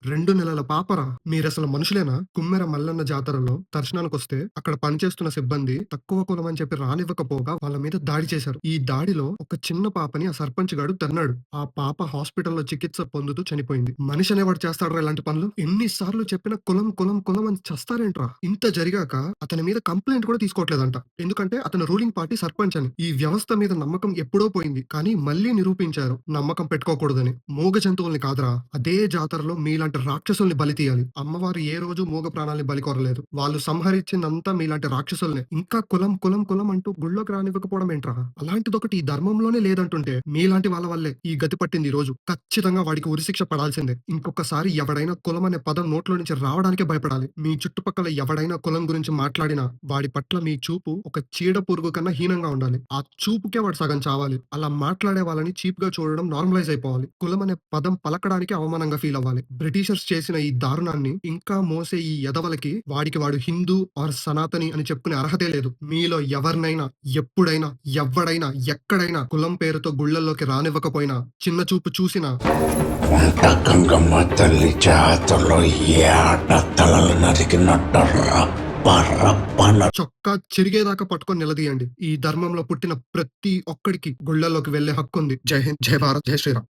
2 నెలల పాపరా? మీరసలు మనుషులేనా? కుమ్మెర మల్లన్న జాతరలో దర్శనానికొస్తే అక్కడ పనిచేస్తున్న సిబ్బంది తక్కువ కులమని చెప్పి రానివ్వకపోగా వాళ్ళ మీద దాడి చేశారు. ఈ దాడిలో ఒక చిన్న పాపని ఆ సర్పంచ్ గాడు తన్నాడు. ఆ పాప హాస్పిటల్‌లో చికిత్స పొందుతూ చనిపోయింది. మనిషి అనేవాడు చేస్తాడురా ఇలాంటి పనులు? ఎన్ని సార్లు చెప్పినా కులం, కులం, కులం అని చస్తారేంట్రా? ఇంత జరిగాక అతని మీద కంప్లెయింట్ కూడా తీసుకోవట్లేదంట. ఎందుకంటే అతను రూలింగ్ పార్టీ సర్పంచ్ అని. ఈ వ్యవస్థ మీద నమ్మకం ఎప్పుడో పోయింది. కానీ మళ్ళీ నిరూపించారు నమ్మకం పెట్టుకోకూడదని. మూగ జంతువుల్ని కాదురా, అదే జాతరలో మీలాంటి రాక్షసుల్ని బలి తీయాలి. అమ్మవారు ఏ రోజు మూగ ప్రాణాల్ని బలి కోరలేదు. వాళ్ళు సంహరించిందంతా మీలాంటి రాక్షసుల్నే. ఇంకా కులం, కులం, కులం అంటూ గుళ్ళోకి రానివ్వకపోవడం ఏంట్రా? అలాంటిదొకటి ఈ ధర్మంలోనే లేదంటుంటే మీలాంటి వాళ్ళ వల్లే ఈ గతి పట్టింది ఈ రోజు. ఖచ్చితంగా వాడికి ఉరిశిక్ష పడాల్సిందే. ఇంకొకసారి ఎవడైనా కులం అనే పదం నోట్లో నుంచి రావడానికే భయపడాలి. మీ చుట్టుపక్కల ఎవడైనా కులం గురించి మాట్లాడినా వాడి పట్ల మీ చూపు ఒక చీడ పురుగు కన్నా హీనంగా ఉండాలి. ఆ చూపుకే వాడు సగం చావాలి. అలా మాట్లాడే వాళ్ళని చీప్‌గా చూడడం నార్మలైజ్ అయిపోవాలి. కులం అనే పదం పలకడానికి అవమానంగా ఫీల్ అవ్వాలి. బ్రిటిషర్స్ చేసిన ఈ దారుణాన్ని ఇంకా మోసే ఈ ఎదవలకి వాడికి వాడు హిందూ ఆర్ సనాతని అని చెప్పుకునే అర్హతే లేదు. మీలో ఎవరినైనా, ఎప్పుడైనా, ఎవ్వడైనా, ఎక్కడైనా కులం పేరుతో గుళ్ళల్లోకి రానివ్వకపోయినా, చిన్న చూపు చూసినా వంట గంగమ్మ తల్లి జాతరలో ఏట తలలు నరికినట్టు రప్ప రప్పన చొక్కా చిరిగేదాకా పట్టుకొని నిలదీయండి. ఈ ధర్మంలో పుట్టిన ప్రతి ఒక్కడికి గుళ్ళల్లోకి వెళ్ళే హక్కుంది. జై హింద్, జై భారత్, జై శ్రీరామ్.